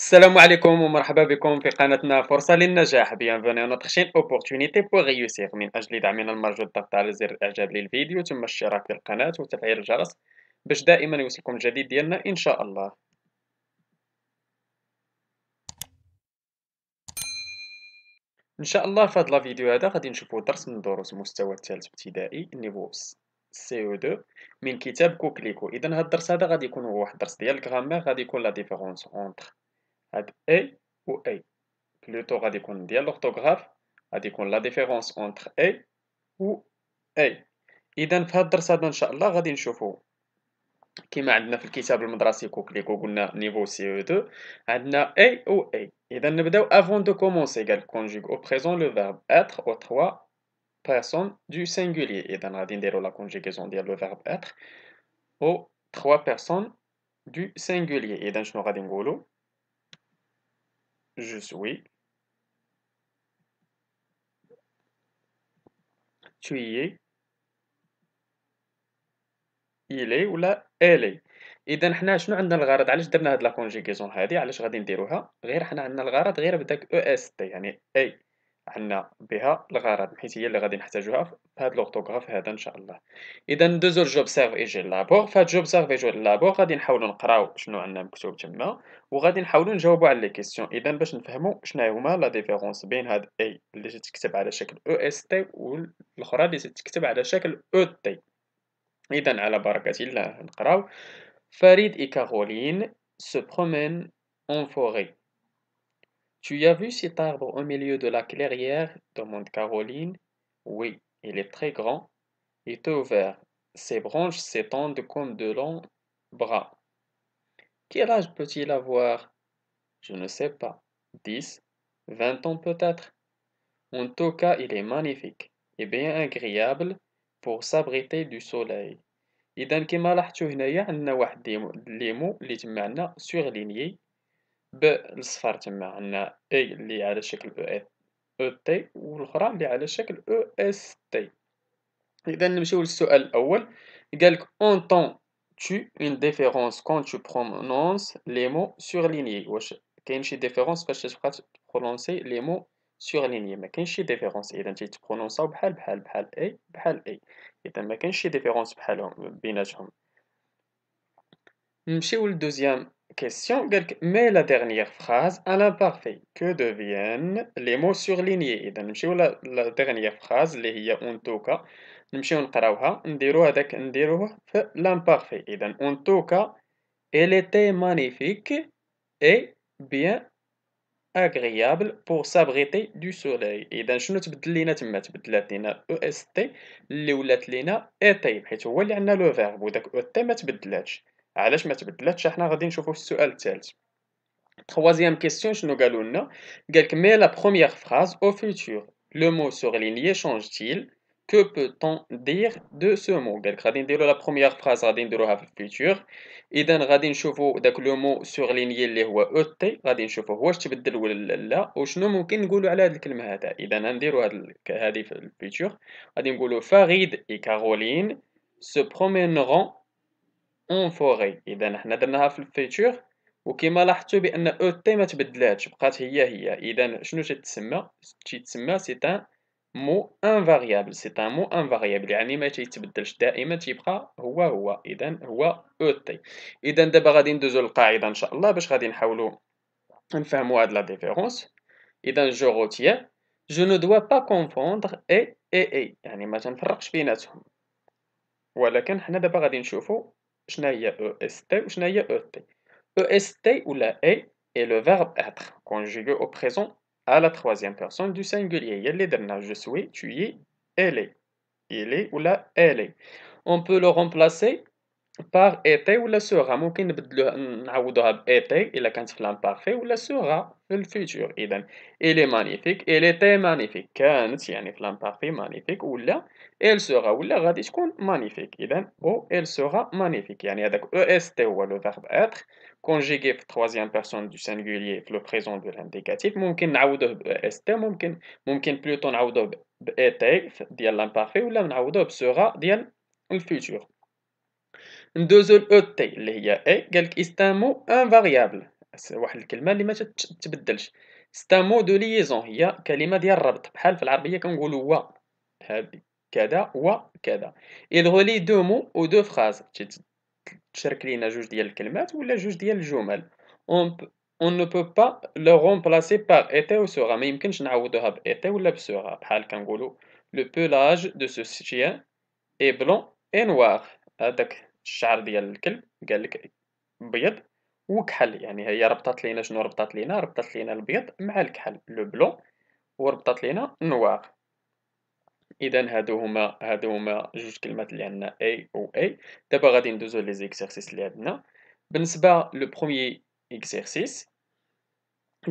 السلام عليكم ومرحبا بكم في قناتنا فرصة للنجاح. Bienvenue à notre chaîne Opportunité pour réussir. من أجل دعمنا المرجو الضغط على زر الإعجاب للفيديو ثم الاشتراك في القناة وتفعيل الجرس باش دائما يوصلكم الجديد ديالنا إن شاء الله. إن شاء الله في هذا الفيديو هذا غادي نشوفوا درس من دروس المستوى الثالث ابتدائي نيفو CO2 من كتاب كوكليكو. إذا هذا الدرس هذا غادي يكون هو واحد الدرس ديال الغرامير، غادي يكون لا ديفيرونس اونتر هاد A و A. بلوتو غادي يكون ديال لورتوغراف، غادي يكون لا ديفيرونس اونتر اي و اي. اذا في هذا الدرس هذا ان شاء الله غادي نشوفوا كما عندنا في الكتاب المدرسي كوكليكو قلنا نيفو سي او 2 عندنا اي و اي. اذا نبداو افون دو كومونسي. قال كونجوغ او بريزون لو فيرب اتر او 3 بيرسون دو سينغولير. اذا غادي نديرو لا كونجوغاسيون ديال لو فيرب اتر او 3 بيرسون دو سينغولير. اذا شنو غادي نقولوا؟ جو سوي، tu y es، إلي ولا إلي. إذا حنا شنو عندنا الغرض؟ علاش درنا هاد لا كونجيغيزون هادي؟ علاش غادي نديروها؟ غير حنا عندنا الغرض غير بداك او اس تي، يعني اي عندنا بها الغرض حيت هي اللي غادي نحتاجوها في هاد لورتوغراف هذا ان شاء الله. اذا ندوزو لجوبسيرف اي جي لابور. فهاد جوبسيرف اي جي لابور غادي نحاولو نقراو شنو عندنا مكتوب تما وغادي نحاولو نجاوبو على لي كيسيون. اذا باش نفهمو شنو هما لا ديفيرونس بين هاد اي اللي تتكتب على شكل او اس تي والاخرى اللي تتكتب على شكل او تي. إذا على بركة الله نقراو. Farid et Caroline se promènent en forêt. Tu as vu cet arbre au milieu de la clairière? Demande Caroline. Oui, il est très grand et tout vert. Ses branches s'étendent comme de longs bras. Quel âge peut-il avoir? Je ne sais pas. 10, 20 ans peut-être. En tout cas, il est magnifique et bien agréable pour s'abriter du soleil. إذا كما لاحظتوا هنايا عندنا واحد ليمو اللي تما عندنا سورلينيي بالصفر. تما عندنا اي اللي على شكل او تي والاخرى اللي على شكل او اس تي. اذا نمشيو للسؤال الاول. قالك entends tu une différence quand tu prononces les mots surlignés؟ واش كاين شي ديفيرونس فاش تبقى تبرونونسي لي مو سورلينيي؟ ما كاينش شي ديفيرونس. اذا تيتبرونونساو بحال اي بحال اي. اذا ما كاينش شي ديفيرونس بحالهم بيناتهم. نمشيو للدوزيام كيسيون. قالك مي لا dernière phrase à l'imparfait que deviennent les mots surlignés؟ اذا نمشيو لا dernière phrase اللي هي en tout cas، نمشيو نقراوها نديروه في l'imparfait. اذا en tout cas elle était magnifique et bien agréable pour s'abriter du soleil. اذا شنو تبدل لينا تما؟ تبدلات لينا او اس تي اللي ولات لينا اي تي حيت هو اللي عندنا لو فيرب، وداك او تي ما تبدلاتش. علاش ما تبدلاتش؟ حنا غادي نشوفو في السؤال الثالث. Troisième question شنو قالوا لنا؟ قالك mais la première phrase au futur le mot surligné change-t-il? Que peut-on dire de ce mot؟ قالك غادي نديرو لا première phrase غادي نديروها في الفيتور. اذا غادي نشوفو داك لو مو سورلينيي اللي هو او تي، غادي نشوفو واش تبدل ولا لا وشنو ممكن نقولوا على هاد الكلمه هذا. اذا نديرو هذه في الفيتور. غادي نقولوا Farid et Caroline se promèneront en forêt. اذا حنا درناها في الفيتور وكما لاحظتوا بان او تي ما تبدلاتش بقات هي. اذا شنو تتسمى سي ان مو انفاريابل. سي ان مو انفاريابل يعني ما تيتبدلش، دائما تيبقى هو. اذا هو او تي. اذا دابا غادي ندوزو للقاعده ان شاء الله باش غادي نحاولوا نفهموا هاد لا ديفيرونس. اذا جو روتيان جو نو دوا با كونفوندر اي يعني ما تنفرقش بيناتهم. ولكن حنا دابا غادي نشوفوا شنو هي او اس تي وشنو هي او تي. EST ou la est est le verbe être conjugué au présent à la troisième personne du singulier. يلي درنا je suis, tu y es, elle est. Il est ou la elle est. On peut le remplacer par était ou la sera. ممكن نبدلوها نعوضوها ب était إلا كانت في l'imparfait ولا sera في الفيتور. إذا il est magnifique, elle était magnifique. كانت يعني في l'imparfait magnifique ولا elle sera ولا غادي تكون magnifique. إذا ou elle sera magnifique. يعني هذاك EST هو le verbe être conjugué في troisième personne du singulier في le présent de l'indicatif. ممكن نعوضوه ب EST ممكن plutôt نعوضوه ب était ديال l'imparfait ولا نعوضوه ب sera ديال الفيتور. ندوزو ل او تي اللي هي اي. قالك استان مو انفاريابل. واحد الكلمة اللي ما تتبدلش. C'est un mot de liaison، هي كلمة ديال الربط، بحال في العربية كنقولوا و، هادي كذا وكذا. Il relie deux mots ou deux phrases، تشارك لينا جوج ديال الكلمات ولا جوج ديال الجمل. On ne peut pas le remplacer par était ou sera، ما يمكنش نعوضوها ب était ولا ب sera، بحال كنقولوا le pelage de ce chien est blanc et noir. هذاك الشعر ديال الكلب قال لك بيض وكحل، يعني هي ربطات لينا شنو ربطات لينا، ربطات لينا البيض مع الكحل لو بلون، وربطات لينا نوار. اذا هادو هما جوج كلمات اللي عندنا اي و اي. دابا غادي ندوزو لي زيكسيرسيس اللي عندنا. بالنسبه لو بروميي اكسيرسيس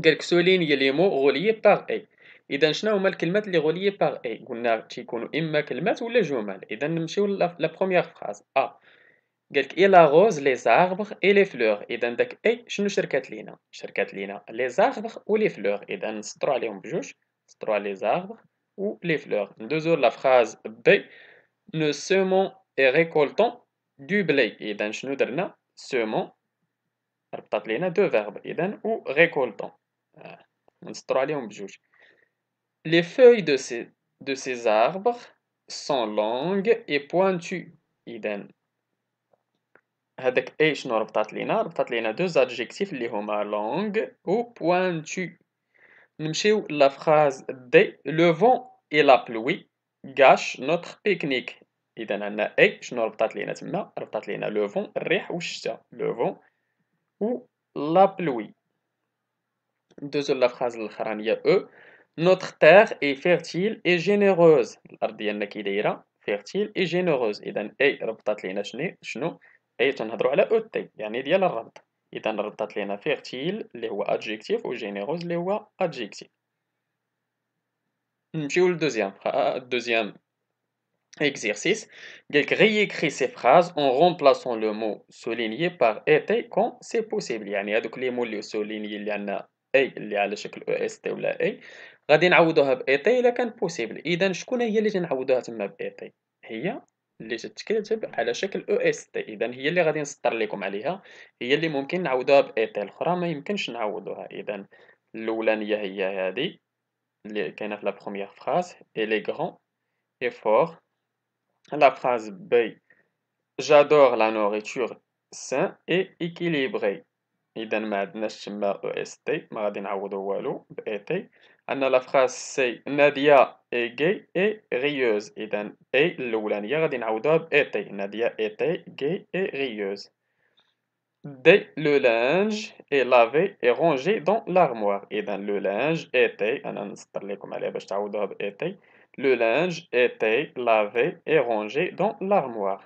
قالك سوليني لي مو غوليي باغ اي. اذا شنو هما الكلمات اللي غوليي باغ اي؟ قلنا تيكونوا اما كلمات ولا جمل. اذا نمشيو لا بروميير فراز قالك il arrose les arbres et les fleurs. اذا داك اي شنو شركات لينا les arbres و les fleurs. اذا نسطروا عليهم بجوج، نسطروا على les arbres و les fleurs. ندوزو لا فراز بي nous semons et récoltons du blé. اذا شنو درنا؟ semons ربطات لينا دو فيرب اذا و récoltons نسطروا عليهم بجوج. les feuilles de ces arbres sont longues et pointues. اذا هذاك اي شنو ربطات لينا دو زادجيكتيف اللي هما لونغ و بوانتو. نمشيو لا فراز دي لو فون اي لا بلوي غاش نوتر بيكنيك. اذا عندنا اي شنو ربطات لينا تما؟ ربطات لينا لو فون الريح والشتا، لو فون و لا بلوي. ندوزو لا فراز الاخرانيه او نوتر تير اي فيرتيل اي جينيروز. الارض ديالنا كي دايره فيرتيل اي جينيروز. اذا اي ربطات لينا شنو اي تنهضروا على او تي يعني ديال الربط. اذا ربطات لينا فيرتيل اللي هو ادجيكتيف و جينيروز اللي هو ادجيكتيف. نمشيو للدوزيام exercice. قالك réécrit ces phrases en remplaçant le mot souligné par était quand c'est possible. يعني هادوك لي مو اللي سوليني اللي عندنا اي اللي على شكل او اس تي ولا اي غادي نعوضوها بايتي الا كان بوسيبل. اذا شكون هي اللي تنعوضوها تما بايتي؟ هي اللي تتكتب على شكل او اس تي. اذا هي اللي غادي نسطر لكم عليها، هي اللي ممكن نعوضوها بايتي، الاخرى ما يمكنش نعوضوها. اذا الاولانيه هي هذه اللي كاينه في لا بروميير فراز اي لي غران اي فور. La phrase B, j'adore la nourriture saine et équilibrée. إذا ما عندناش تما او اس تي، ما غادي نعوضو والو ب اي تي. عندنا لا فراز سي نادية اي غي اي غيوز. إذا اي الأولانية غادي نعوضوها ب اي تي، نادية اي تي غي اي غيوز. دي لو لانج اي لافي اي رونجي دون لارموار. إذا لو لانج اي تي أنا نسطر لكم عليها باش تعوضوها ب اي تي. Le linge était lavé et rangé dans l'armoire.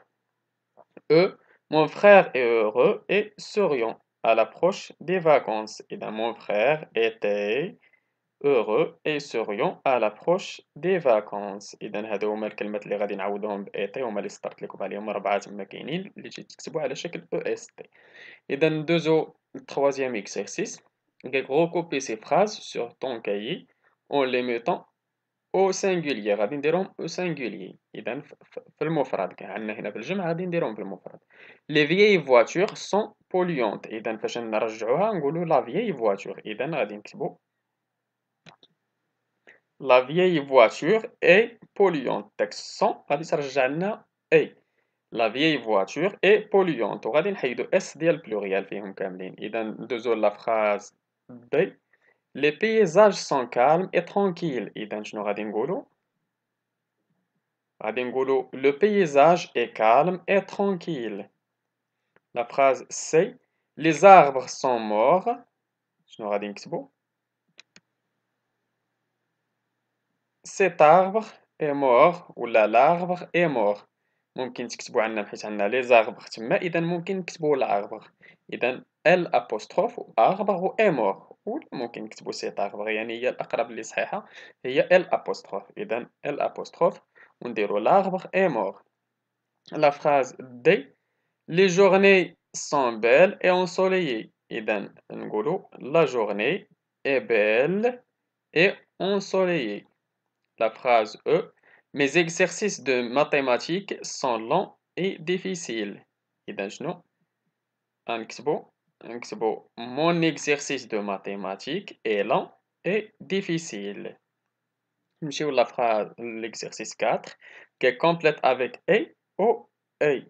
Mon frère est heureux et souriant à l'approche des vacances. Et dans mon frère était heureux et souriant à l'approche des vacances. إذا هادو هما الكلمات اللي غادي نعوضوهم ب était هما اللي سطرت لكم عليهم أربعة تما كاينين اللي تكتبوا على شكل EST. إذا ندوزو troisième exercice. Recouper ces phrases sur ton cahier en les mettant او سينغوليير. غادي نديرهم او سينغوليير. اذا في المفرد كان عندنا هنا في الجمع غادي نديرهم في المفرد. لي فيي فواتور سون بوليونت. اذا فاش نرجعوها نقولوا لا فيي فواتور. اذا غادي نكتبوا لا فيي فواتور اي بوليونت. داك سون غادي ترجع لنا اي لا فيي فواتور اي بوليونت، وغادي نحيدو اس ديال البلوريال فيهم كاملين. اذا ندوزو لا فراز بي Les paysages sont calmes et tranquilles. إذا شنو غادي نقولوا؟ غادي نقولوا le paysage est calme et tranquille. La phrase c'est les arbres sont morts. شنو غادي نكتبوا؟ Cet arbre est mort ولا l'arbre est mort. ممكن تكتبوا عندنا حيت عندنا les arbres تما، إذا ممكن نكتبوا l'arbre. إذا L apostrophe و arbre و est mort، ولا ممكن نكتبوا cet arbre، يعني هي الأقرب اللي صحيحة هي L apostrophe. إذا L apostrophe ونديروا l'arbre est mort. La phrase D les journées sont belles et ensoleillées. إذا نقولوا la journée est belle et ensoleillée. La phrase E mes exercices de mathématiques sont longs et difficiles. إذا شنو غنكتبوا نكتبوا mon exercice de mathématiques est lent et difficile. نمشيو la phrase l'exercice 4 qui complète avec et ou et.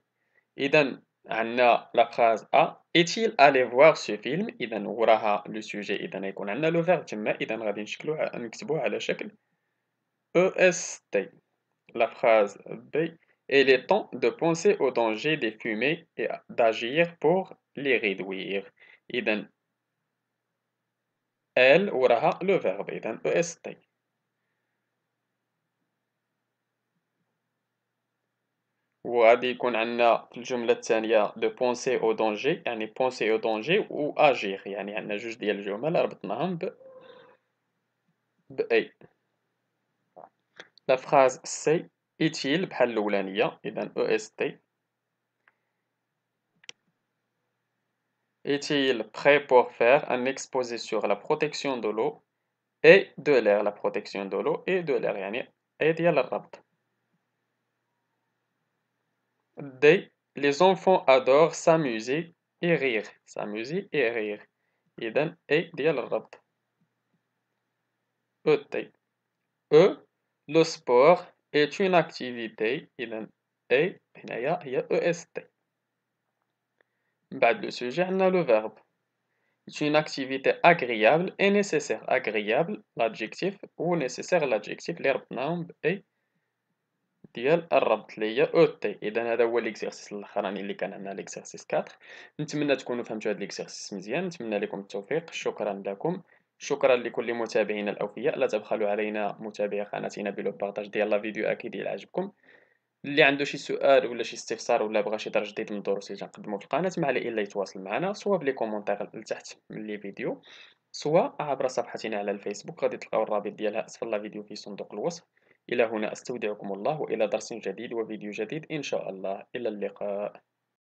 إذا عندنا la phrase A est-il allé voir ce film؟ إذا وراها le sujet إذا يكون عندنا le verbe تما إذا غادي نكتبوه على شكل EST. La phrase B il est temps de penser au danger des fumées et d'agir pour les réduire. إذا elle وراها le verbe إذا EST. وغادي يكون عندنا في الجملة الثانية de penser au danger يعني penser au danger و agir يعني عندنا جوج ديال الجمل ربطناهم ب A. La phrase C est-il بحال الأولانية إذا EST. Est-il prêt pour faire un exposé sur la protection de l'eau et de l'air la protection de l'eau et de l'air يعني A ديال الربط. D. Les enfants adorent s'amuser et rire. S'amuser et rire. إذا A ديال الربط. ET. E. Le sport est une activité إذا A هنايا هي EST. بعد le sujet عندنا le verbe. C'est une activité agréable et nécessaire. Agréable l'adjectif ou nécessaire l'adjectif اللي ربطناهم ب A ديال الربط اللي هي OT. إذا هذا هو الإكزرسيس الأخراني اللي كان عندنا الإكزرسيس 4. نتمنى تكونوا فهمتوا هذا الإكزرسيس مزيان، نتمنى لكم التوفيق، شكرا لكم، شكرا لكل متابعينا الأوفياء، لا تبخلوا علينا متابعي قناتنا بلو بارطاج ديال لا فيديو أكيد إلا عجبكم. اللي عنده شي سؤال ولا شي استفسار ولا بغى شي درس جديد من الدروس اللي تنقدمو في القناة ما عليه إلا يتواصل معنا سواء بلي كومونتير لتحت من لي فيديو سواء عبر صفحتنا على الفيسبوك، غادي تلقاو الرابط ديالها أسفل لا فيديو في صندوق الوصف. إلى هنا أستودعكم الله وإلى درس جديد وفيديو جديد إن شاء الله، إلى اللقاء.